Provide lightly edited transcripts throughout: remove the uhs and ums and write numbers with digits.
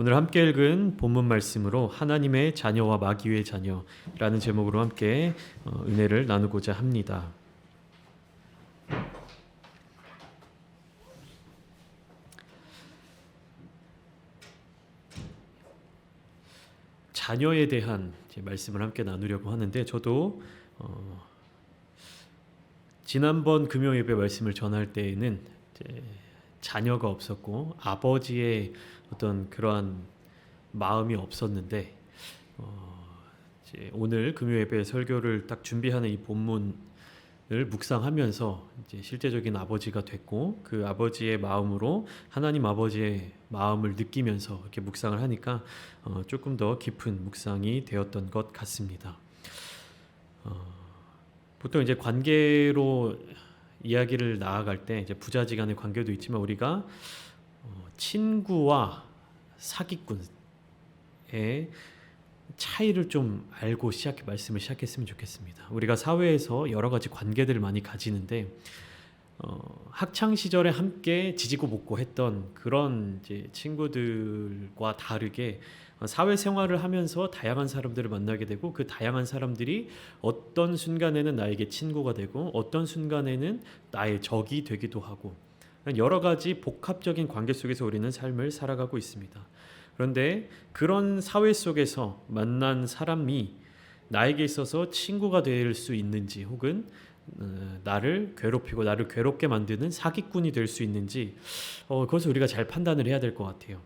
오늘 함께 읽은 본문 말씀으로 하나님의 자녀와 마귀의 자녀라는 제목으로 함께 은혜를 나누고자 합니다. 자녀에 대한 말씀을 함께 나누려고 하는데 저도 지난번 금요 예배 말씀을 전할 때에는 자녀가 없었고 아버지의 어떤 그러한 마음이 없었는데 오늘 금요 예배 설교를 딱 준비하는 이 본문을 묵상하면서 이제 실제적인 아버지가 됐고 그 아버지의 마음으로 하나님 아버지의 마음을 느끼면서 이렇게 묵상을 하니까 조금 더 깊은 묵상이 되었던 것 같습니다. 보통 이제 관계로 이야기를 나아갈 때 이제 부자지간의 관계도 있지만 우리가 친구와 사기꾼의 차이를 좀 알고 말씀을 시작했으면 좋겠습니다. 우리가 사회에서 여러 가지 관계들을 많이 가지는데 학창 시절에 함께 지지고 볶고 했던 그런 이제 친구들과 다르게 사회생활을 하면서 다양한 사람들을 만나게 되고 그 다양한 사람들이 어떤 순간에는 나에게 친구가 되고 어떤 순간에는 나의 적이 되기도 하고 여러 가지 복합적인 관계 속에서 우리는 삶을 살아가고 있습니다. 그런데 그런 사회 속에서 만난 사람이 나에게 있어서 친구가 될 수 있는지 혹은 나를 괴롭히고 나를 괴롭게 만드는 사기꾼이 될 수 있는지 그것을 우리가 잘 판단을 해야 될 것 같아요.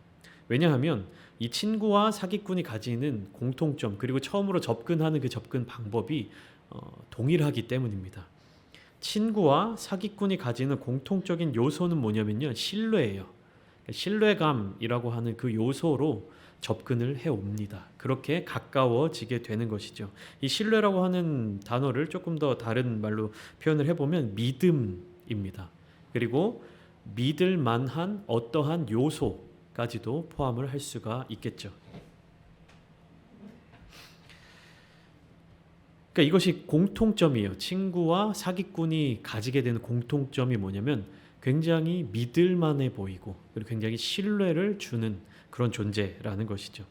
왜냐하면 이 친구와 사기꾼이 가지는 공통점 그리고 처음으로 접근하는 그 접근 방법이 동일하기 때문입니다. 친구와 사기꾼이 가지는 공통적인 요소는 뭐냐면요, 신뢰예요. 신뢰감이라고 하는 그 요소로 접근을 해옵니다. 그렇게 가까워지게 되는 것이죠. 이 신뢰라고 하는 단어를 조금 더 다른 말로 표현을 해보면 믿음입니다. 그리고 믿을 만한 어떠한 요소까지도 포함을 할 수가 있겠죠. 그러니까 이것이 공통점이에요. 친구와 사기꾼이 가지게 되는 공통점이 뭐냐면 굉장히 믿을만해 보이고 그리고 굉장히 신뢰를 주는 그런 존재라는 것이죠.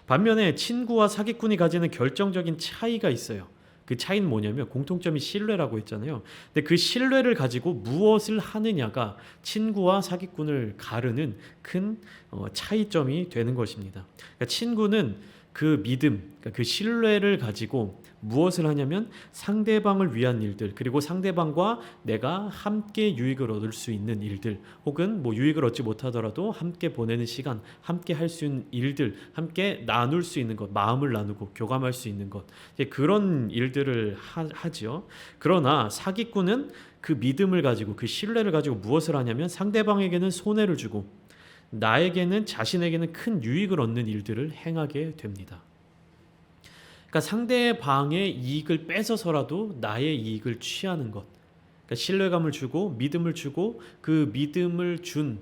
반면에 친구와 사기꾼이 가지는 결정적인 차이가 있어요. 그 차이는 뭐냐면 공통점이 신뢰라고 했잖아요. 근데 그 신뢰를 가지고 무엇을 하느냐가 친구와 사기꾼을 가르는 큰 차이점이 되는 것입니다. 그러니까 친구는 그 믿음, 그러니까 그 신뢰를 가지고 무엇을 하냐면 상대방을 위한 일들 그리고 상대방과 내가 함께 유익을 얻을 수 있는 일들 혹은 뭐 유익을 얻지 못하더라도 함께 보내는 시간, 함께 할 수 있는 일들, 함께 나눌 수 있는 것, 마음을 나누고 교감할 수 있는 것 그런 일들을 하지요. 그러나 사기꾼은 그 믿음을 가지고 그 신뢰를 가지고 무엇을 하냐면 상대방에게는 손해를 주고 나에게는 자신에게는 큰 유익을 얻는 일들을 행하게 됩니다. 그러니까 상대방의 이익을 뺏어서라도 나의 이익을 취하는 것. 그러니까 신뢰감을 주고 믿음을 주고 그 믿음을 준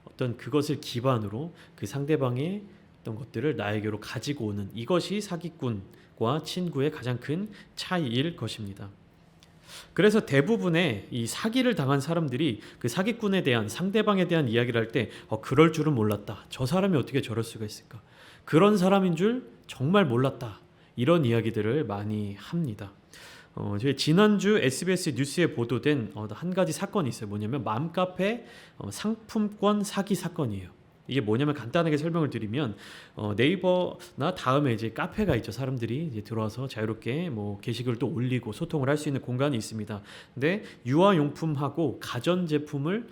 어떤 그것을 기반으로 그 상대방의 어떤 것들을 나에게로 가지고 오는 이것이 사기꾼과 친구의 가장 큰 차이일 것입니다. 그래서 대부분의 이 사기를 당한 사람들이 그 사기꾼에 대한 상대방에 대한 이야기를 할 때 그럴 줄은 몰랐다. 저 사람이 어떻게 저럴 수가 있을까? 그런 사람인 줄 정말 몰랐다. 이런 이야기들을 많이 합니다. 저희 지난주 SBS 뉴스에 보도된 한 가지 사건이 있어요. 뭐냐면 맘카페 상품권 사기 사건이에요. 이게 뭐냐면 간단하게 설명을 드리면 네이버나 다음에 이제 카페가 있죠. 사람들이 이제 들어와서 자유롭게 뭐 게시글도 올리고 소통을 할 수 있는 공간이 있습니다. 근데 유아용품하고 가전제품을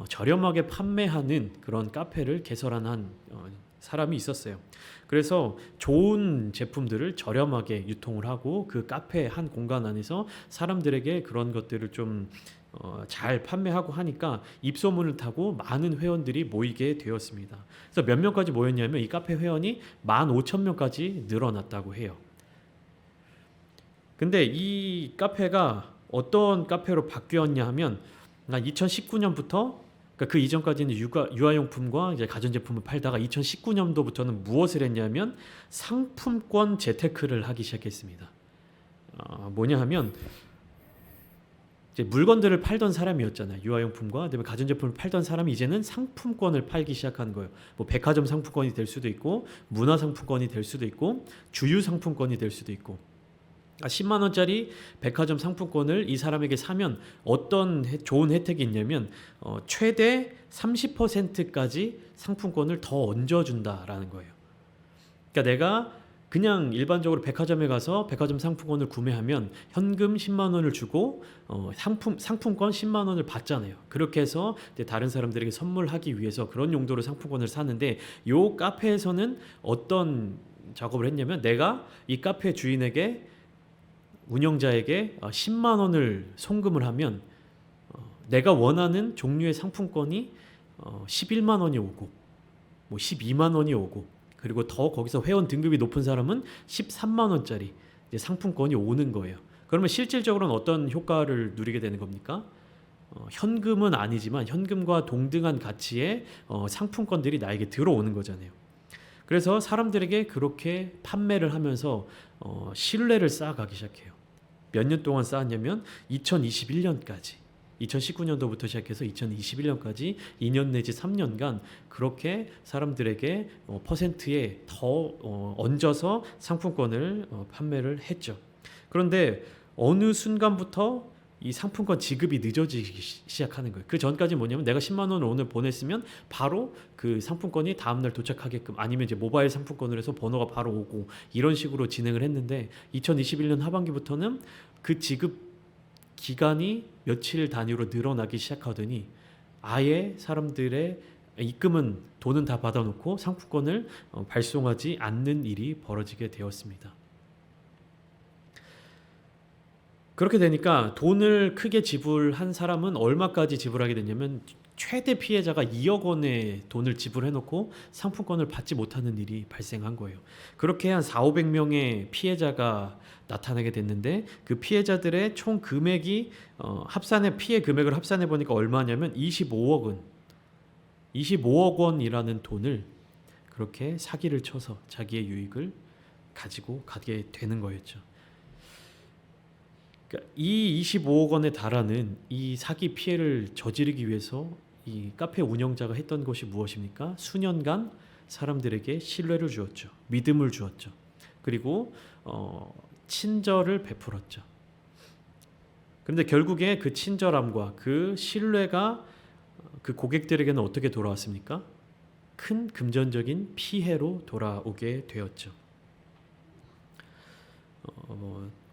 저렴하게 판매하는 그런 카페를 개설한 사람이 있었어요. 그래서 좋은 제품들을 저렴하게 유통을 하고 그 카페 한 공간 안에서 사람들에게 그런 것들을 좀 잘 판매하고 하니까 입소문을 타고 많은 회원들이 모이게 되었습니다. 그래서 몇 명까지 모였냐면 이 카페 회원이 15,000명까지 늘어났다고 해요. 근데 이 카페가 어떤 카페로 바뀌었냐 하면 2019년부터 그러니까 그 이전까지는 유아용품과 이제 가전제품을 팔다가 2019년도부터는 무엇을 했냐면 상품권 재테크를 하기 시작했습니다. 뭐냐 하면 이제 물건들을 팔던 사람이었잖아요. 유아용품과 그다음에 가전제품을 팔던 사람이 이제는 상품권을 팔기 시작하는 거예요. 뭐 백화점 상품권이 될 수도 있고 문화 상품권이 될 수도 있고 주유 상품권이 될 수도 있고 10만 원짜리 백화점 상품권을 이 사람에게 사면 어떤 좋은 혜택이 있냐면 최대 30%까지 상품권을 더 얹어준다라는 거예요. 그러니까 내가 그냥 일반적으로 백화점에 가서 백화점 상품권을 구매하면 현금 10만 원을 주고 상품권 10만 원을 받잖아요. 그렇게 해서 이제 다른 사람들에게 선물하기 위해서 그런 용도로 상품권을 사는데 요 카페에서는 어떤 작업을 했냐면 내가 이 카페 주인에게 운영자에게 10만 원을 송금을 하면 내가 원하는 종류의 상품권이 11만 원이 오고 뭐 12만 원이 오고 그리고 더 거기서 회원 등급이 높은 사람은 13만 원짜리 상품권이 오는 거예요. 그러면 실질적으로는 어떤 효과를 누리게 되는 겁니까? 현금은 아니지만 현금과 동등한 가치의 상품권들이 나에게 들어오는 거잖아요. 그래서 사람들에게 그렇게 판매를 하면서 신뢰를 쌓아가기 시작해요. 몇 년 동안 쌓았냐면 2021년까지 2019년도부터 시작해서 2021년까지 2년 내지 3년간 그렇게 사람들에게 퍼센트에 더 얹어서 상품권을 판매를 했죠. 그런데 어느 순간부터 이 상품권 지급이 늦어지기 시작하는 거예요. 그 전까지 뭐냐면 내가 10만 원을 오늘 보냈으면 바로 그 상품권이 다음날 도착하게끔 아니면 이제 모바일 상품권으로 해서 번호가 바로 오고 이런 식으로 진행을 했는데 2021년 하반기부터는 그 지급 기간이 며칠 단위로 늘어나기 시작하더니 아예 사람들의 입금은 돈은 다 받아놓고 상품권을 발송하지 않는 일이 벌어지게 되었습니다. 그렇게 되니까 돈을 크게 지불한 사람은 얼마까지 지불하게 됐냐면 최대 피해자가 2억 원의 돈을 지불해놓고 상품권을 받지 못하는 일이 발생한 거예요. 그렇게 한 4,500명의 피해자가 나타나게 됐는데 그 피해자들의 총 금액이 피해 금액을 합산해 보니까 얼마냐면 25억 원이라는 돈을 그렇게 사기를 쳐서 자기의 유익을 가지고 가게 되는 거였죠. 그러니까 이 25억 원에 달하는 이 사기 피해를 저지르기 위해서 이 카페 운영자가 했던 것이 무엇입니까? 수년간 사람들에게 신뢰를 주었죠. 믿음을 주었죠. 그리고 친절을 베풀었죠. 그런데 결국에 그 친절함과 그 신뢰가 그 고객들에게는 어떻게 돌아왔습니까? 큰 금전적인 피해로 돌아오게 되었죠.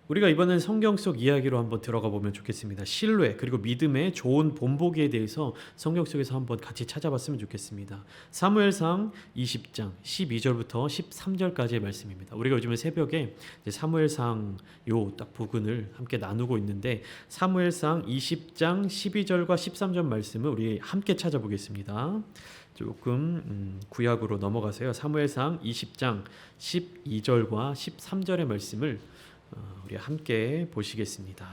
우리가 이번엔 성경 속 이야기로 한번 들어가 보면 좋겠습니다. 신뢰 그리고 믿음의 좋은 본보기에 대해서 성경 속에서 한번 같이 찾아봤으면 좋겠습니다. 사무엘상 20장 12절부터 13절까지의 말씀입니다. 우리가 요즘에 새벽에 사무엘상 요 딱 부분을 함께 나누고 있는데 사무엘상 20장 12절과 13절 말씀을 우리 함께 찾아보겠습니다. 조금 구약으로 넘어가세요. 사무엘상 20장 12절과 13절의 말씀을 우리 함께 보시겠습니다.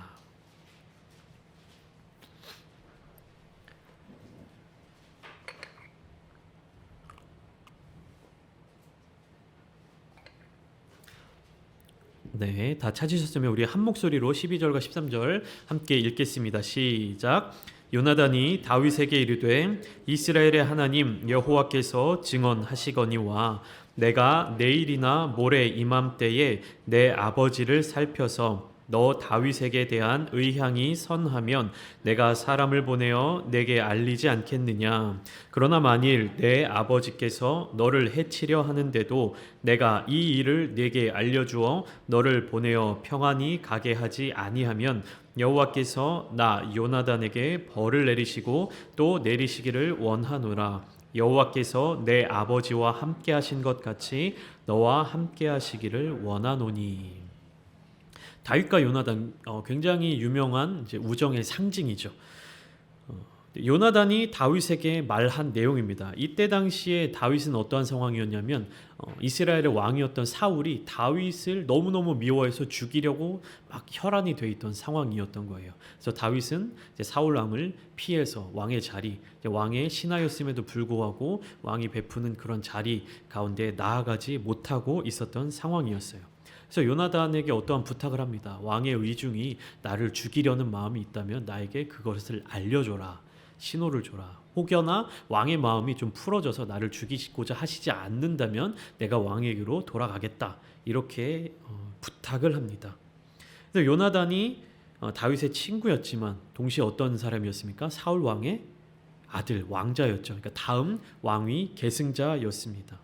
네, 다 찾으셨으면 우리 한 목소리로 12절과 13절 함께 읽겠습니다. 시작. 요나단이 다윗에게 이르되 이스라엘의 하나님 여호와께서 증언하시거니와 내가 내일이나 모레 이맘때에 내 아버지를 살펴서 너 다윗에게 대한 의향이 선하면 내가 사람을 보내어 내게 알리지 않겠느냐. 그러나 만일 내 아버지께서 너를 해치려 하는데도 내가 이 일을 내게 알려주어 너를 보내어 평안히 가게 하지 아니하면 여호와께서 나 요나단에게 벌을 내리시고 또 내리시기를 원하노라. 여호와께서 내 아버지와 함께 하신 것 같이 너와 함께 하시기를 원하노니. 다윗과 요나단 굉장히 유명한 이제 우정의 상징이죠. 요나단이 다윗에게 말한 내용입니다. 이때 당시에 다윗은 어떠한 상황이었냐면 이스라엘의 왕이었던 사울이 다윗을 너무너무 미워해서 죽이려고 막 혈안이 돼 있던 상황이었던 거예요. 그래서 다윗은 이제 사울 왕을 피해서 왕의 자리, 왕의 신하였음에도 불구하고 왕이 베푸는 그런 자리 가운데 나아가지 못하고 있었던 상황이었어요. 그래서 요나단에게 어떠한 부탁을 합니다. 왕의 의중이 나를 죽이려는 마음이 있다면 나에게 그것을 알려줘라. 신호를 줘라. 혹여나 왕의 마음이 좀 풀어져서 나를 죽이고자 하시지 않는다면 내가 왕에게로 돌아가겠다. 이렇게 부탁을 합니다. 그래서 요나단이 다윗의 친구였지만 동시에 어떤 사람이었습니까? 사울 왕의 아들, 왕자였죠. 그러니까 다음 왕위 계승자였습니다.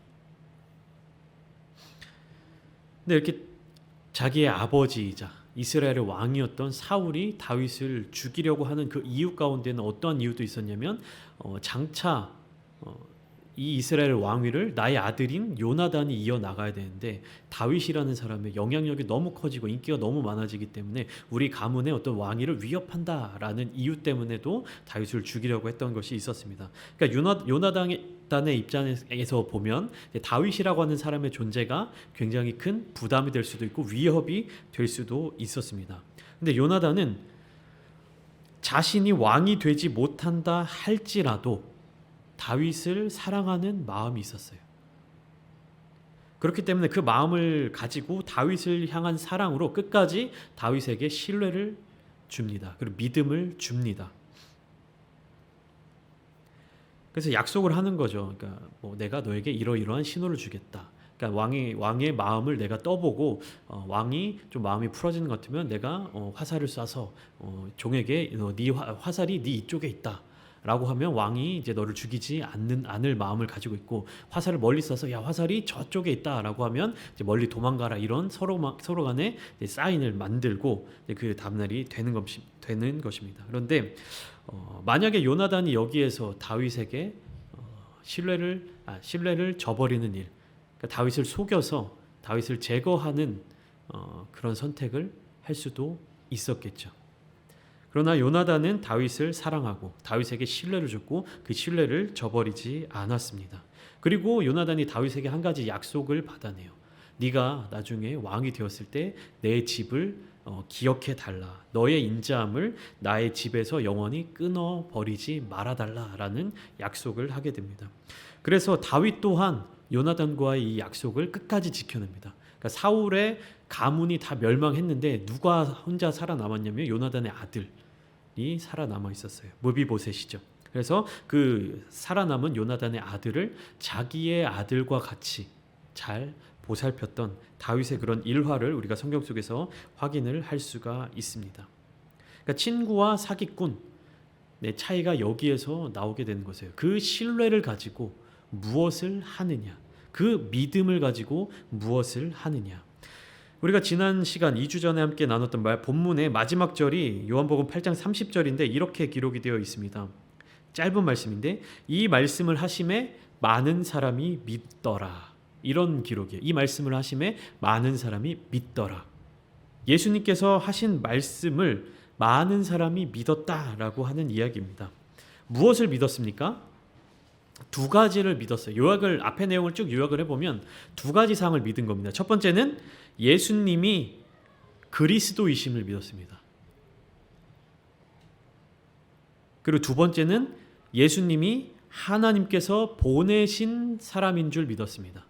근데 이렇게 자기의 아버지이자 이스라엘의 왕이었던 사울이 다윗을 죽이려고 하는 그 이유 가운데는 어떠한 이유도 있었냐면 장차 이 이스라엘 왕위를 나의 아들인 요나단이 이어나가야 되는데 다윗이라는 사람의 영향력이 너무 커지고 인기가 너무 많아지기 때문에 우리 가문의 어떤 왕위를 위협한다라는 이유 때문에도 다윗을 죽이려고 했던 것이 있었습니다. 그러니까 요나단의 입장에서 보면 다윗이라고 하는 사람의 존재가 굉장히 큰 부담이 될 수도 있고 위협이 될 수도 있었습니다. 근데 요나단은 자신이 왕이 되지 못한다 할지라도 다윗을 사랑하는 마음이 있었어요. 그렇기 때문에 그 마음을 가지고 다윗을 향한 사랑으로 끝까지 다윗에게 신뢰를 줍니다. 그리고 믿음을 줍니다. 그래서 약속을 하는 거죠. 그러니까 내가 너에게 이러이러한 신호를 주겠다. 그러니까 왕의 마음을 내가 떠보고 왕이 좀 마음이 풀어지는 것 같으면 내가 화살을 쏴서 종에게 네 화살이 네 이쪽에 있다. 라고 하면 왕이 이제 너를 죽이지 않을 마음을 가지고 있고 화살을 멀리 쏴서 야 화살이 저쪽에 있다라고 하면 이제 멀리 도망가라 이런 서로 간에 사인을 만들고 그 다음날이 되는 것입니다. 그런데 만약에 요나단이 여기에서 다윗에게 신뢰를 저버리는 일, 그러니까 다윗을 속여서 다윗을 제거하는 그런 선택을 할 수도 있었겠죠. 그러나 요나단은 다윗을 사랑하고 다윗에게 신뢰를 줬고 그 신뢰를 저버리지 않았습니다. 그리고 요나단이 다윗에게 한 가지 약속을 받아내요. 네가 나중에 왕이 되었을 때 내 집을 기억해 달라. 너의 인자함을 나의 집에서 영원히 끊어버리지 말아달라라는 약속을 하게 됩니다. 그래서 다윗 또한 요나단과의 이 약속을 끝까지 지켜냅니다. 그러니까 사울의 가문이 다 멸망했는데 누가 혼자 살아남았냐면 요나단의 아들이 살아남아 있었어요. 무비보셋이죠. 그래서 그 살아남은 요나단의 아들을 자기의 아들과 같이 잘 보살폈던 다윗의 그런 일화를 우리가 성경 속에서 확인을 할 수가 있습니다. 그러니까 친구와 사기꾼 차이가 여기에서 나오게 되는 것이에요. 그 신뢰를 가지고 무엇을 하느냐, 그 믿음을 가지고 무엇을 하느냐. 우리가 지난 시간 2주 전에 함께 나눴던 본문의 마지막 절이 요한복음 8장 30절인데 이렇게 기록이 되어 있습니다. 짧은 말씀인데 이 말씀을 하심에 많은 사람이 믿더라. 이런 기록이에요. 이 말씀을 하심에 많은 사람이 믿더라. 예수님께서 하신 말씀을 많은 사람이 믿었다라고 하는 이야기입니다. 무엇을 믿었습니까? 두 가지를 믿었어요. 앞의 내용을 쭉 요약을 해보면 두 가지 사항을 믿은 겁니다. 첫 번째는 예수님이 그리스도이심을 믿었습니다. 그리고 두 번째는 예수님이 하나님께서 보내신 사람인 줄 믿었습니다.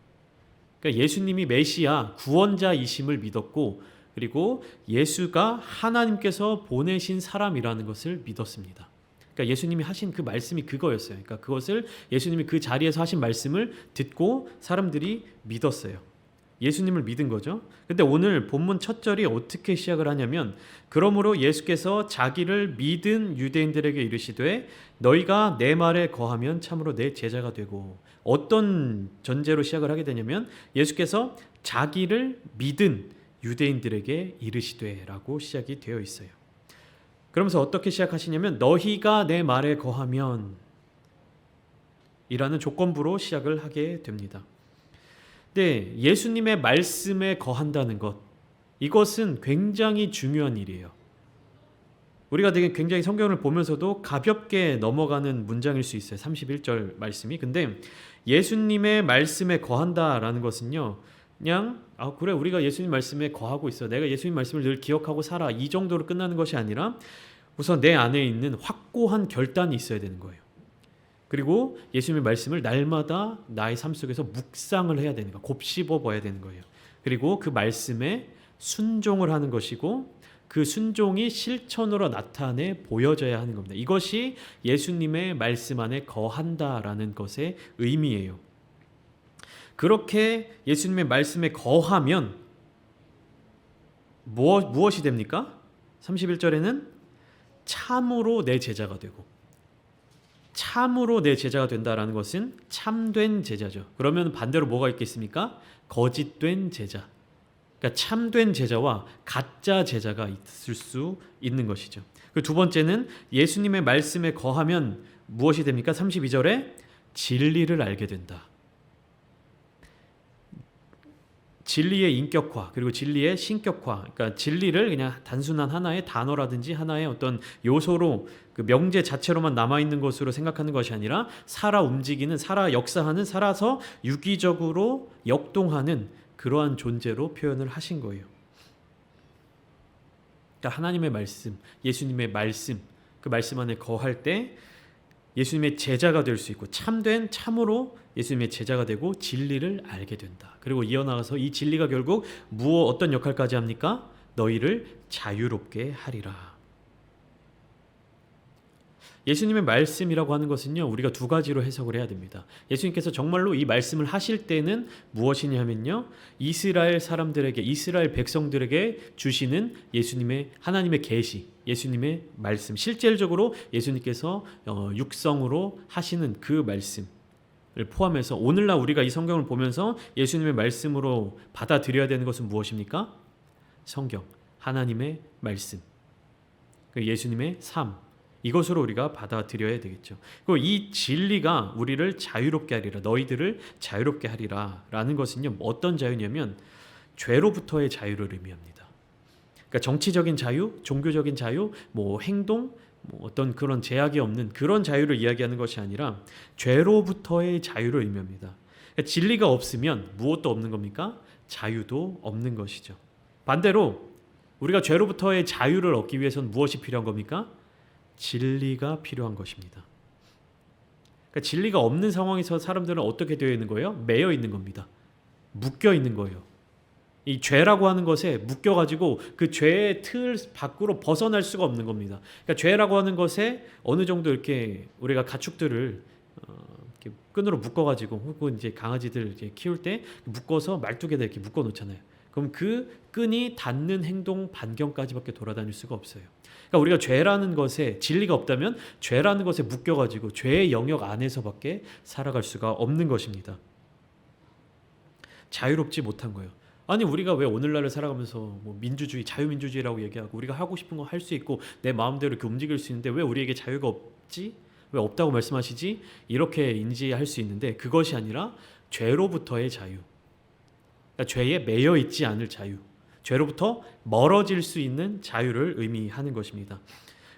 그러니까 예수님이 메시아 구원자이심을 믿었고 그리고 예수가 하나님께서 보내신 사람이라는 것을 믿었습니다. 그러니까 예수님이 하신 그 말씀이 그거였어요. 그러니까 그것을 예수님이 그 자리에서 하신 말씀을 듣고 사람들이 믿었어요. 예수님을 믿은 거죠. 근데 오늘 본문 첫 절이 어떻게 시작을 하냐면 그러므로 예수께서 자기를 믿은 유대인들에게 이르시되 너희가 내 말에 거하면 참으로 내 제자가 되고 어떤 전제로 시작을 하게 되냐면 예수께서 자기를 믿은 유대인들에게 이르시되라고 시작이 되어 있어요. 그러면서 어떻게 시작하시냐면 너희가 내 말에 거하면 이라는 조건부로 시작을 하게 됩니다. 네, 예수님의 말씀에 거한다는 것 이것은 굉장히 중요한 일이에요. 우리가 굉장히 성경을 보면서도 가볍게 넘어가는 문장일 수 있어요. 31절 말씀이. 근데 예수님의 말씀에 거한다라는 것은요. 그냥 그래 우리가 예수님 말씀에 거하고 있어. 내가 예수님 말씀을 늘 기억하고 살아. 이 정도로 끝나는 것이 아니라 우선 내 안에 있는 확고한 결단이 있어야 되는 거예요. 그리고 예수님의 말씀을 날마다 나의 삶 속에서 묵상을 해야 되는 거예요. 곱씹어 봐야 되는 거예요. 그리고 그 말씀에 순종을 하는 것이고 그 순종이 실천으로 나타내 보여져야 하는 겁니다. 이것이 예수님의 말씀 안에 거한다라는 것의 의미예요. 그렇게 예수님의 말씀에 거하면 무엇이 됩니까? 31절에는 참으로 내 제자가 되고, 참으로 내 제자가 된다라는 것은 참된 제자죠. 그러면 반대로 뭐가 있겠습니까? 거짓된 제자. 그러니까 참된 제자와 가짜 제자가 있을 수 있는 것이죠. 그 두 번째는 예수님의 말씀에 거하면 무엇이 됩니까? 32절에 진리를 알게 된다. 진리의 인격화 그리고 진리의 신격화, 그러니까 진리를 그냥 단순한 하나의 단어라든지 하나의 어떤 요소로 그 명제 자체로만 남아있는 것으로 생각하는 것이 아니라 살아 움직이는, 살아 역사하는, 살아서 유기적으로 역동하는 그러한 존재로 표현을 하신 거예요. 그러니까 하나님의 말씀, 예수님의 말씀, 그 말씀 안에 거할 때 예수님의 제자가 될 수 있고 참된 참으로 예수님의 제자가 되고 진리를 알게 된다. 그리고 이어나가서 이 진리가 결국 어떤 역할까지 합니까? 너희를 자유롭게 하리라. 예수님의 말씀이라고 하는 것은요, 우리가 두 가지로 해석을 해야 됩니다. 예수님께서 정말로 이 말씀을 하실 때는 무엇이냐면요, 이스라엘 사람들에게, 이스라엘 백성들에게 주시는 예수님의 하나님의 계시, 예수님의 말씀, 실질적으로 예수님께서 육성으로 하시는 그 말씀을 포함해서 오늘날 우리가 이 성경을 보면서 예수님의 말씀으로 받아들여야 되는 것은 무엇입니까? 성경, 하나님의 말씀, 예수님의 삶, 이것으로 우리가 받아들여야 되겠죠. 그리고 이 진리가 우리를 자유롭게 하리라, 너희들을 자유롭게 하리라 라는 것은요, 어떤 자유냐면 죄로부터의 자유를 의미합니다. 그러니까 정치적인 자유, 종교적인 자유, 행동, 어떤 그런 제약이 없는 그런 자유를 이야기하는 것이 아니라 죄로부터의 자유를 의미합니다. 그러니까 진리가 없으면 무엇도 없는 겁니까? 자유도 없는 것이죠. 반대로 우리가 죄로부터의 자유를 얻기 위해서는 무엇이 필요한 겁니까? 진리가 필요한 것입니다. 그러니까 진리가 없는 상황에서 사람들은 어떻게 되어 있는 거예요? 매여 있는 겁니다. 묶여 있는 거예요. 이 죄라고 하는 것에 묶여가지고 그 죄의 틀 밖으로 벗어날 수가 없는 겁니다. 그러니까 죄라고 하는 것에 어느 정도 이렇게 우리가 가축들을 이렇게 끈으로 묶어가지고, 혹은 이제 강아지들 이제 키울 때 묶어서 말뚝에다 이렇게 묶어 놓잖아요. 그럼 그 끈이 닿는 행동 반경까지밖에 돌아다닐 수가 없어요. 그러니까 우리가 죄라는 것에 진리가 없다면 죄라는 것에 묶여가지고 죄의 영역 안에서밖에 살아갈 수가 없는 것입니다. 자유롭지 못한 거예요. 아니 우리가 왜 오늘날을 살아가면서 민주주의, 자유민주주의라고 얘기하고 우리가 하고 싶은 거 할 수 있고 내 마음대로 이렇게 움직일 수 있는데 왜 우리에게 자유가 없지? 왜 없다고 말씀하시지? 이렇게 인지할 수 있는데 그것이 아니라 죄로부터의 자유, 그러니까 죄에 매여 있지 않을 자유, 죄로부터 멀어질 수 있는 자유를 의미하는 것입니다.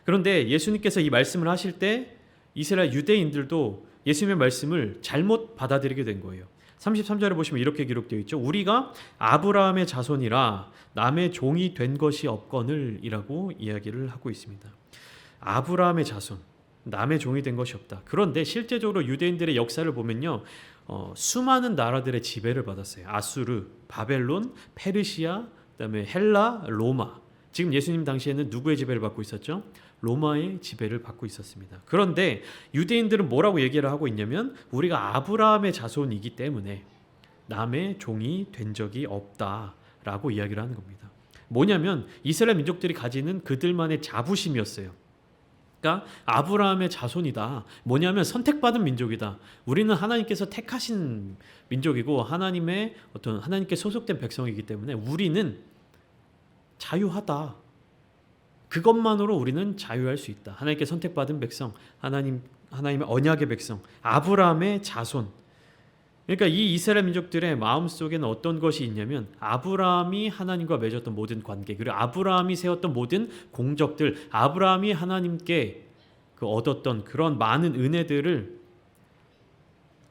그런데 예수님께서 이 말씀을 하실 때 이스라엘 유대인들도 예수님의 말씀을 잘못 받아들이게 된 거예요. 33절에 보시면 이렇게 기록되어 있죠. 우리가 아브라함의 자손이라 남의 종이 된 것이 없거늘 이라고 이야기를 하고 있습니다. 아브라함의 자손, 남의 종이 된 것이 없다. 그런데 실제적으로 유대인들의 역사를 보면요, 수많은 나라들의 지배를 받았어요. 아수르, 바벨론, 페르시아, 그다음에 헬라, 로마. 지금 예수님 당시에는 누구의 지배를 받고 있었죠? 로마의 지배를 받고 있었습니다. 그런데 유대인들은 뭐라고 얘기를 하고 있냐면 우리가 아브라함의 자손이기 때문에 남의 종이 된 적이 없다라고 이야기를 하는 겁니다. 뭐냐면 이스라엘 민족들이 가지는 그들만의 자부심이었어요. 그러니까 아브라함의 자손이다. 뭐냐면 선택받은 민족이다. 우리는 하나님께서 택하신 민족이고 하나님께 소속된 백성이기 때문에 우리는 자유하다. 그것만으로 우리는 자유할 수 있다. 하나님께 선택받은 백성, 하나님의 언약의 백성, 아브라함의 자손. 그러니까 이 이스라엘 민족들의 마음속에는 어떤 것이 있냐면 아브라함이 하나님과 맺었던 모든 관계, 그리고 아브라함이 세웠던 모든 공적들, 아브라함이 하나님께 얻었던 그런 많은 은혜들을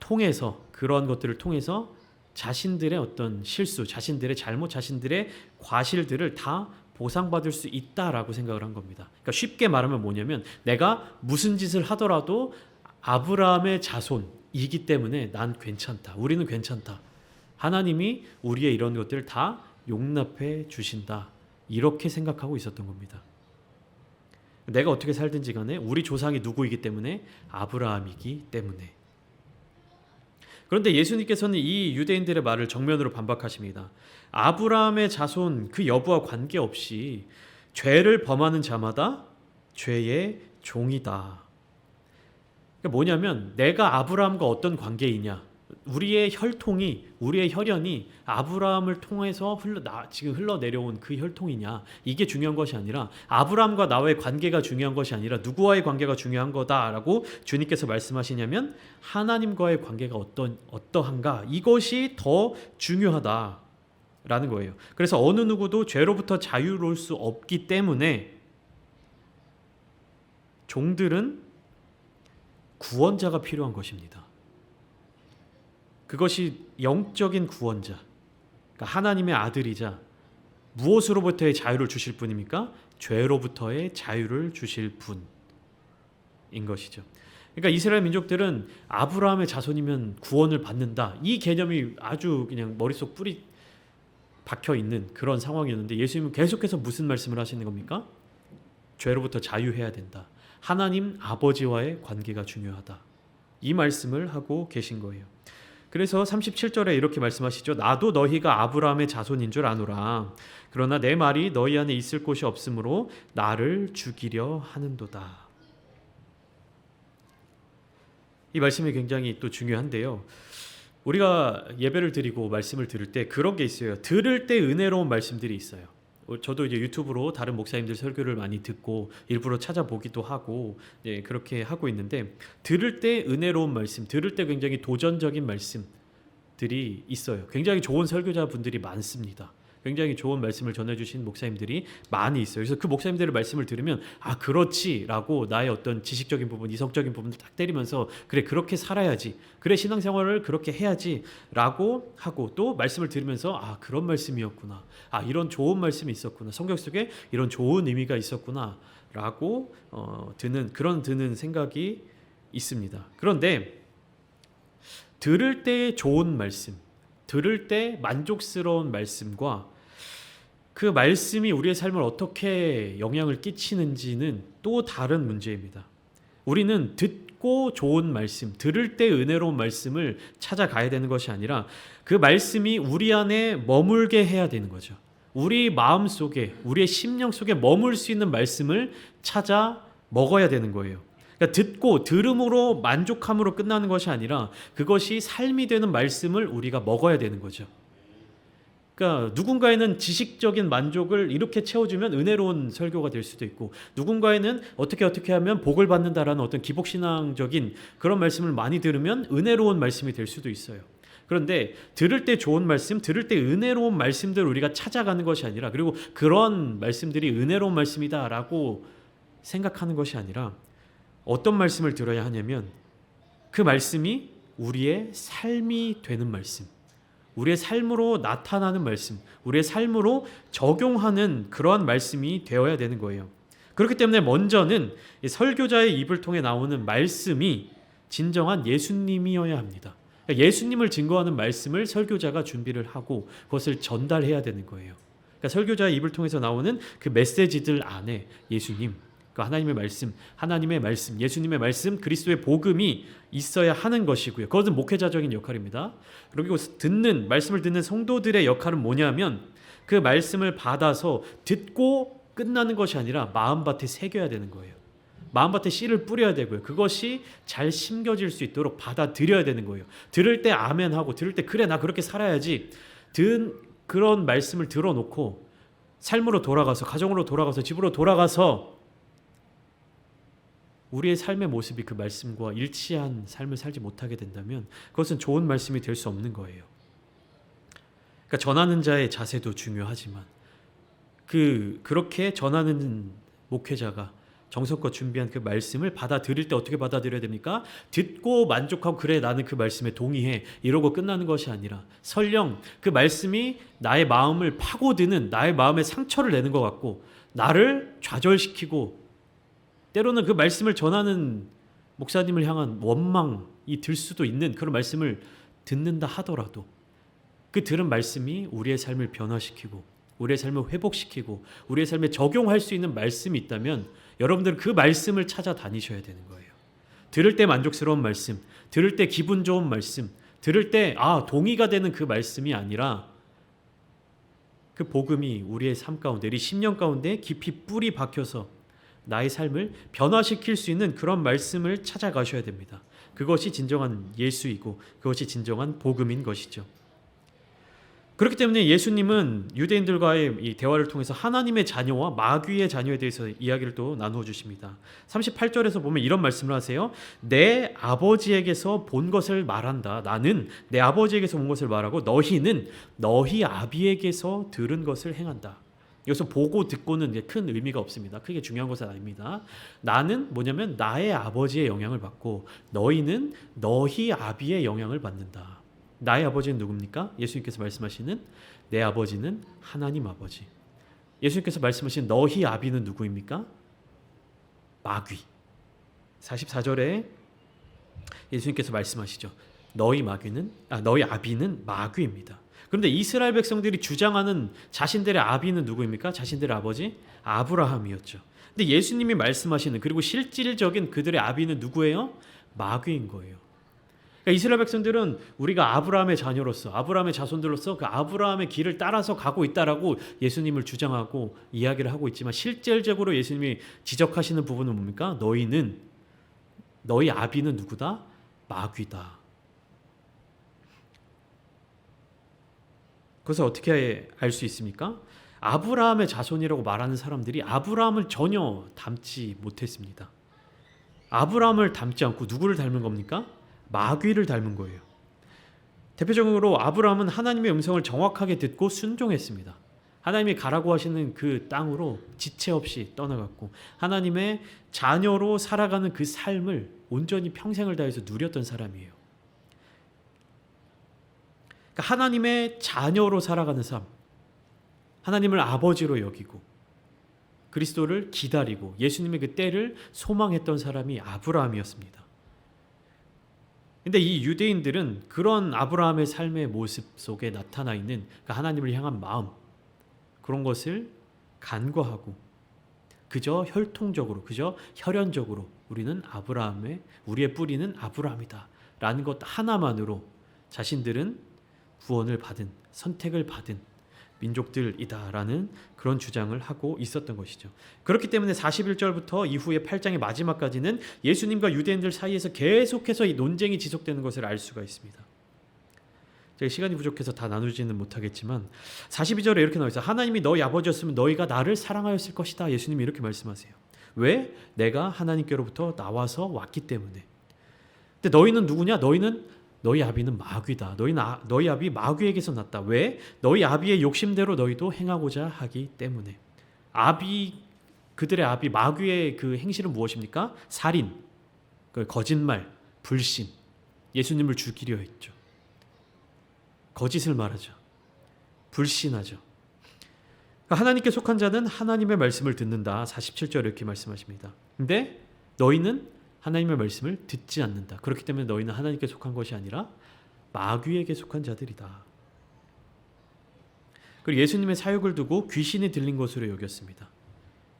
통해서, 그런 것들을 통해서 자신들의 어떤 실수, 자신들의 잘못, 자신들의 과실들을 다 보상받을 수 있다라고 생각을 한 겁니다. 그러니까 쉽게 말하면 뭐냐면 내가 무슨 짓을 하더라도 아브라함의 자손이기 때문에 난 괜찮다. 우리는 괜찮다. 하나님이 우리의 이런 것들을 다 용납해 주신다. 이렇게 생각하고 있었던 겁니다. 내가 어떻게 살든지 간에 우리 조상이 누구이기 때문에 아브라함이기 때문에. 그런데 예수님께서는 이 유대인들의 말을 정면으로 반박하십니다. 아브라함의 자손 그 여부와 관계없이 죄를 범하는 자마다 죄의 종이다. 그러니까 뭐냐면 내가 아브라함과 어떤 관계이냐, 우리의 혈통이, 우리의 혈연이 아브라함을 통해서 지금 흘러내려온 그 혈통이냐, 이게 중요한 것이 아니라 아브라함과 나의 관계가 중요한 것이 아니라 누구와의 관계가 중요한 거다라고 주님께서 말씀하시냐면 하나님과의 관계가 어떠한가, 이것이 더 중요하다라는 거예요. 그래서 어느 누구도 죄로부터 자유로울 수 없기 때문에 종들은 구원자가 필요한 것입니다. 그것이 영적인 구원자, 그러니까 하나님의 아들이자 무엇으로부터의 자유를 주실 분입니까? 죄로부터의 자유를 주실 분인 것이죠. 그러니까 이스라엘 민족들은 아브라함의 자손이면 구원을 받는다, 이 개념이 아주 그냥 머릿속 뿌리 박혀 있는 그런 상황이었는데 예수님은 계속해서 무슨 말씀을 하시는 겁니까? 죄로부터 자유해야 된다. 하나님 아버지와의 관계가 중요하다. 이 말씀을 하고 계신 거예요. 그래서 37절에 이렇게 말씀하시죠. 나도 너희가 아브라함의 자손인 줄 아노라. 그러나 내 말이 너희 안에 있을 곳이 없으므로 나를 죽이려 하는도다. 이 말씀이 굉장히 또 중요한데요. 우리가 예배를 드리고 말씀을 들을 때 그런 게 있어요. 들을 때 은혜로운 말씀들이 있어요. 저도 이제 유튜브로 다른 목사님들 설교를 많이 듣고 일부러 찾아보기도 하고 그렇게 하고 있는데, 들을 때 은혜로운 말씀, 들을 때 굉장히 도전적인 말씀들이 있어요. 굉장히 좋은 설교자분들이 많습니다. 굉장히 좋은 말씀을 전해주신 목사님들이 많이 있어요. 그래서 그 목사님들의 말씀을 들으면 아 그렇지라고 나의 어떤 지식적인 부분, 이성적인 부분을 딱 때리면서 그래 그렇게 살아야지, 그래 신앙생활을 그렇게 해야지 라고 하고, 또 말씀을 들으면서 아 그런 말씀이었구나, 아 이런 좋은 말씀이 있었구나, 성경 속에 이런 좋은 의미가 있었구나 라고 드는 생각이 있습니다. 그런데 들을 때 좋은 말씀, 들을 때 만족스러운 말씀과 그 말씀이 우리의 삶을 어떻게 영향을 끼치는지는 또 다른 문제입니다. 우리는 듣고 좋은 말씀, 들을 때 은혜로운 말씀을 찾아가야 되는 것이 아니라 그 말씀이 우리 안에 머물게 해야 되는 거죠. 우리 마음 속에, 우리의 심령 속에 머물 수 있는 말씀을 찾아 먹어야 되는 거예요. 그러니까 듣고 들음으로 만족함으로 끝나는 것이 아니라 그것이 삶이 되는 말씀을 우리가 먹어야 되는 거죠. 그러니까 누군가에는 지식적인 만족을 이렇게 채워주면 은혜로운 설교가 될 수도 있고, 누군가에는 어떻게 하면 복을 받는다라는 어떤 기복신앙적인 그런 말씀을 많이 들으면 은혜로운 말씀이 될 수도 있어요. 그런데 들을 때 좋은 말씀, 들을 때 은혜로운 말씀들을 우리가 찾아가는 것이 아니라, 그리고 그런 말씀들이 은혜로운 말씀이다라고 생각하는 것이 아니라 어떤 말씀을 들어야 하냐면 그 말씀이 우리의 삶이 되는 말씀, 우리의 삶으로 나타나는 말씀, 우리의 삶으로 적용하는 그러한 말씀이 되어야 되는 거예요. 그렇기 때문에 먼저는 설교자의 입을 통해 나오는 말씀이 진정한 예수님이어야 합니다. 그러니까 예수님을 증거하는 말씀을 설교자가 준비를 하고 그것을 전달해야 되는 거예요. 그러니까 설교자의 입을 통해서 나오는 그 메시지들 안에 예수님, 하나님의 말씀, 예수님의 말씀, 그리스도의 복음이 있어야 하는 것이고요. 그것은 목회자적인 역할입니다. 그리고 말씀을 듣는 성도들의 역할은 뭐냐면 그 말씀을 받아서 듣고 끝나는 것이 아니라 마음밭에 새겨야 되는 거예요. 마음밭에 씨를 뿌려야 되고요. 그것이 잘 심겨질 수 있도록 받아들여야 되는 거예요. 들을 때 아멘하고, 들을 때 그래 나 그렇게 살아야지, 그런 말씀을 들어놓고 삶으로 돌아가서, 가정으로 돌아가서, 집으로 돌아가서 우리의 삶의 모습이 그 말씀과 일치한 삶을 살지 못하게 된다면 그것은 좋은 말씀이 될 수 없는 거예요. 그러니까 전하는 자의 자세도 중요하지만 그렇게 전하는 목회자가 정성껏 준비한 그 말씀을 받아들일 때 어떻게 받아들여야 됩니까? 듣고 만족하고 그래 나는 그 말씀에 동의해 이러고 끝나는 것이 아니라 설령 그 말씀이 나의 마음을 파고드는, 나의 마음에 상처를 내는 것 같고 나를 좌절시키고 때로는 그 말씀을 전하는 목사님을 향한 원망이 들 수도 있는 그런 말씀을 듣는다 하더라도 그 들은 말씀이 우리의 삶을 변화시키고 우리의 삶을 회복시키고 우리의 삶에 적용할 수 있는 말씀이 있다면 여러분들은 그 말씀을 찾아다니셔야 되는 거예요. 들을 때 만족스러운 말씀, 들을 때 기분 좋은 말씀, 들을 때 동의가 되는 그 말씀이 아니라 그 복음이 우리의 삶 가운데, 우리 10년 가운데 깊이 뿌리 박혀서 나의 삶을 변화시킬 수 있는 그런 말씀을 찾아가셔야 됩니다. 그것이 진정한 예수이고 그것이 진정한 복음인 것이죠. 그렇기 때문에 예수님은 유대인들과의 이 대화를 통해서 하나님의 자녀와 마귀의 자녀에 대해서 이야기를 또 나누어 주십니다. 38절에서 보면 이런 말씀을 하세요. 내 아버지에게서 본 것을 말한다. 나는 내 아버지에게서 본 것을 말하고 너희는 너희 아비에게서 들은 것을 행한다. 여기서 보고 듣고는 큰 의미가 없습니다. 크게 중요한 것은 아닙니다. 나는 뭐냐면 나의 아버지의 영향을 받고 너희는 너희 아비의 영향을 받는다. 나의 아버지는 누굽니까? 예수님께서 말씀하시는 내 아버지는 하나님 아버지. 예수님께서 말씀하신 너희 아비는 누구입니까? 마귀. 44절에 예수님께서 말씀하시죠. 너희 아비는 마귀입니다. 그런데 이스라엘 백성들이 주장하는 자신들의 아비는 누구입니까? 자신들의 아버지? 아브라함이었죠. 근데 예수님이 말씀하시는 그리고 실질적인 그들의 아비는 누구예요? 마귀인 거예요. 그러니까 이스라엘 백성들은 우리가 아브라함의 자녀로서 아브라함의 자손들로서 그 아브라함의 길을 따라서 가고 있다라고 예수님을 주장하고 이야기를 하고 있지만 실질적으로 예수님이 지적하시는 부분은 뭡니까? 너희 아비는 누구다? 마귀다. 그래서 어떻게 알 수 있습니까? 아브라함의 자손이라고 말하는 사람들이 아브라함을 전혀 닮지 못했습니다. 아브라함을 닮지 않고 누구를 닮은 겁니까? 마귀를 닮은 거예요. 대표적으로 아브라함은 하나님의 음성을 정확하게 듣고 순종했습니다. 하나님이 가라고 하시는 그 땅으로 지체 없이 떠나갔고 하나님의 자녀로 살아가는 그 삶을 온전히 평생을 다해서 누렸던 사람이에요. 그러니까 하나님의 자녀로 살아가는 삶, 하나님을 아버지로 여기고 그리스도를 기다리고 예수님의 그 때를 소망했던 사람이 아브라함이었습니다. 근데 이 유대인들은 그런 아브라함의 삶의 모습 속에 나타나 있는 그 하나님을 향한 마음, 그런 것을 간과하고 그저 혈통적으로, 그저 혈연적으로 우리의 뿌리는 아브라함이다 라는 것 하나만으로 자신들은 구원을 받은, 선택을 받은 민족들이다라는 그런 주장을 하고 있었던 것이죠. 그렇기 때문에 41절부터 이후의 8장의 마지막까지는 예수님과 유대인들 사이에서 계속해서 이 논쟁이 지속되는 것을 알 수가 있습니다. 제가 시간이 부족해서 다 나누지는 못하겠지만 42절에 이렇게 나와 있어요. 하나님이 너희 아버지였으면 너희가 나를 사랑하였을 것이다. 예수님이 이렇게 말씀하세요. 왜? 내가 하나님께로부터 나와서 왔기 때문에. 근데 너희는 누구냐? 너희 아비는 마귀다. 너희 아비 마귀에게서 났다. 왜? 너희 아비의 욕심대로 너희도 행하고자 하기 때문에. 그들의 아비 마귀의 그 행실은 무엇입니까? 살인, 거짓말, 불신, 예수님을 죽이려 했죠. 거짓을 말하죠. 불신하죠. 하나님께 속한 자는 하나님의 말씀을 듣는다. 47절 이렇게 말씀하십니다. 근데 너희는 하나님의 말씀을 듣지 않는다. 그렇기 때문에 너희는 하나님께 속한 것이 아니라 마귀에게 속한 자들이다. 그리고 예수님의 사역을 두고 귀신이 들린 것으로 여겼습니다.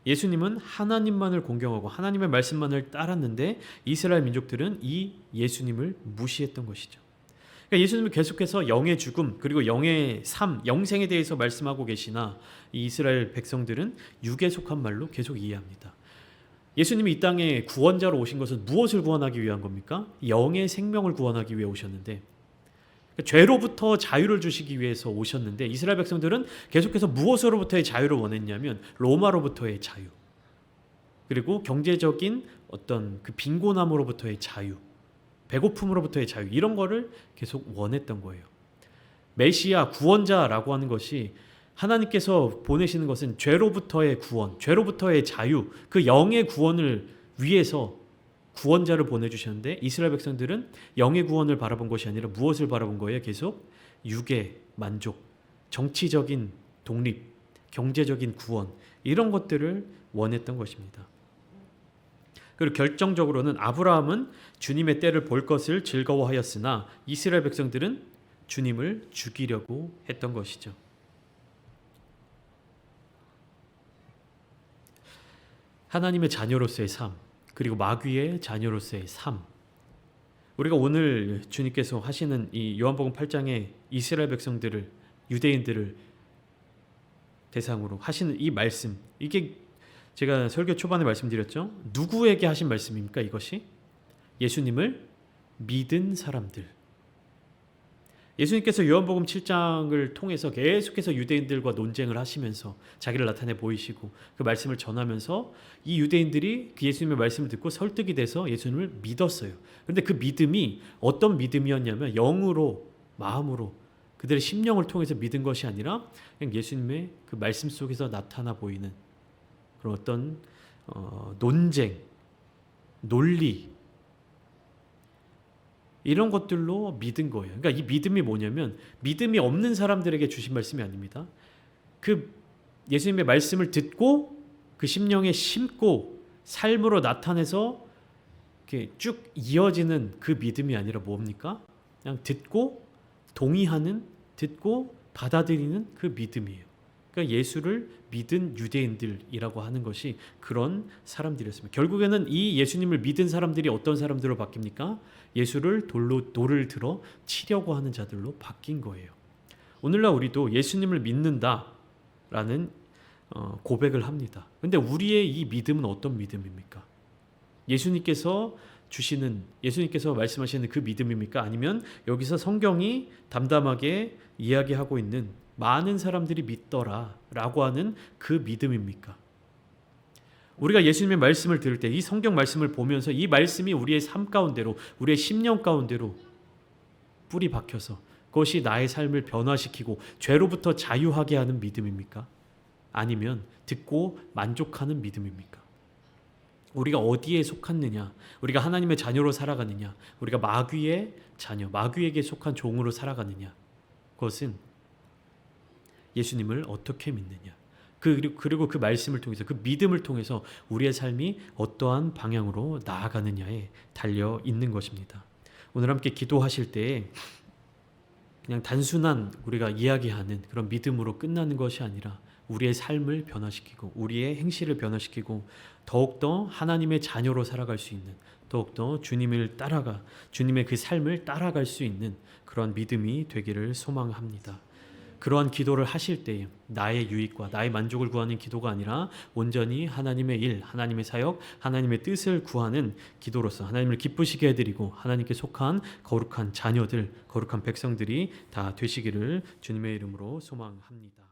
예수님은 하나님만을 공경하고 하나님의 말씀만을 따랐는데 이스라엘 민족들은 이 예수님을 무시했던 것이죠. 그러니까 예수님은 계속해서 영의 죽음 그리고 영의 삶, 영생에 대해서 말씀하고 계시나 이 이스라엘 백성들은 육에 속한 말로 계속 이해합니다. 예수님이 이 땅에 구원자로 오신 것은 무엇을 구원하기 위한 겁니까? 영의 생명을 구원하기 위해 오셨는데 죄로부터 자유를 주시기 위해서 오셨는데 이스라엘 백성들은 계속해서 무엇으로부터의 자유를 원했냐면 로마로부터의 자유 그리고 경제적인 어떤 그 빈곤함으로부터의 자유 배고픔으로부터의 자유 이런 거를 계속 원했던 거예요. 메시아 구원자라고 하는 것이 하나님께서 보내시는 것은 죄로부터의 구원, 죄로부터의 자유, 그 영의 구원을 위해서 구원자를 보내주셨는데 이스라엘 백성들은 영의 구원을 바라본 것이 아니라 무엇을 바라본 거예요? 계속 육의 만족, 정치적인 독립, 경제적인 구원 이런 것들을 원했던 것입니다. 그리고 결정적으로는 아브라함은 주님의 때를 볼 것을 즐거워하였으나 이스라엘 백성들은 주님을 죽이려고 했던 것이죠. 하나님의 자녀로서의 삶, 그리고 마귀의 자녀로서의 삶. 우리가 오늘 주님께서 하시는 이 요한복음 8장의 이스라엘 백성들을, 유대인들을 대상으로 하시는 이 말씀, 이게 제가 설교 초반에 말씀드렸죠. 누구에게 하신 말씀입니까? 이것이 예수님을 믿은 사람들. 예수님께서 요한복음 7장을 통해서 계속해서 유대인들과 논쟁을 하시면서 자기를 나타내 보이시고 그 말씀을 전하면서 이 유대인들이 그 예수님의 말씀을 듣고 설득이 돼서 예수님을 믿었어요. 그런데 그 믿음이 어떤 믿음이었냐면 영으로, 마음으로, 그들의 심령을 통해서 믿은 것이 아니라 그냥 예수님의 그 말씀 속에서 나타나 보이는 그런 어떤 논쟁, 논리, 이런 것들로 믿은 거예요. 그러니까 이 믿음이 뭐냐면 믿음이 없는 사람들에게 주신 말씀이 아닙니다. 그 예수님의 말씀을 듣고 그 심령에 심고 삶으로 나타내서 이렇게 쭉 이어지는 그 믿음이 아니라 뭡니까? 그냥 듣고 동의하는, 듣고 받아들이는 그 믿음이에요. 그러니까 예수를 믿은 유대인들이라고 하는 것이 그런 사람들이었습니다. 결국에는 이 예수님을 믿은 사람들이 어떤 사람들로 바뀝니까? 예수를 돌을 들어 치려고 하는 자들로 바뀐 거예요. 오늘날 우리도 예수님을 믿는다라는 고백을 합니다. 그런데 우리의 이 믿음은 어떤 믿음입니까? 예수님께서 말씀하시는 그 믿음입니까? 아니면 여기서 성경이 담담하게 이야기하고 있는 많은 사람들이 믿더라라고 하는 그 믿음입니까? 우리가 예수님의 말씀을 들을 때 이 성경 말씀을 보면서 이 말씀이 우리의 삶 가운데로, 우리의 심령 가운데로 뿌리 박혀서 그것이 나의 삶을 변화시키고 죄로부터 자유하게 하는 믿음입니까? 아니면 듣고 만족하는 믿음입니까? 우리가 어디에 속았느냐? 우리가 하나님의 자녀로 살아가느냐? 우리가 마귀의 자녀, 마귀에게 속한 종으로 살아가느냐? 그것은 예수님을 어떻게 믿느냐? 그리고 그 말씀을 통해서, 그 믿음을 통해서 우리의 삶이 어떠한 방향으로 나아가느냐에 달려 있는 것입니다. 오늘 함께 기도하실 때 그냥 단순한 우리가 이야기하는 그런 믿음으로 끝나는 것이 아니라 우리의 삶을 변화시키고 우리의 행실을 변화시키고 더욱더 하나님의 자녀로 살아갈 수 있는, 더욱더 주님의 그 삶을 따라갈 수 있는 그런 믿음이 되기를 소망합니다. 그러한 기도를 하실 때 나의 유익과 나의 만족을 구하는 기도가 아니라 온전히 하나님의 일, 하나님의 사역, 하나님의 뜻을 구하는 기도로서 하나님을 기쁘시게 해드리고 하나님께 속한 거룩한 자녀들, 거룩한 백성들이 다 되시기를 주님의 이름으로 소망합니다.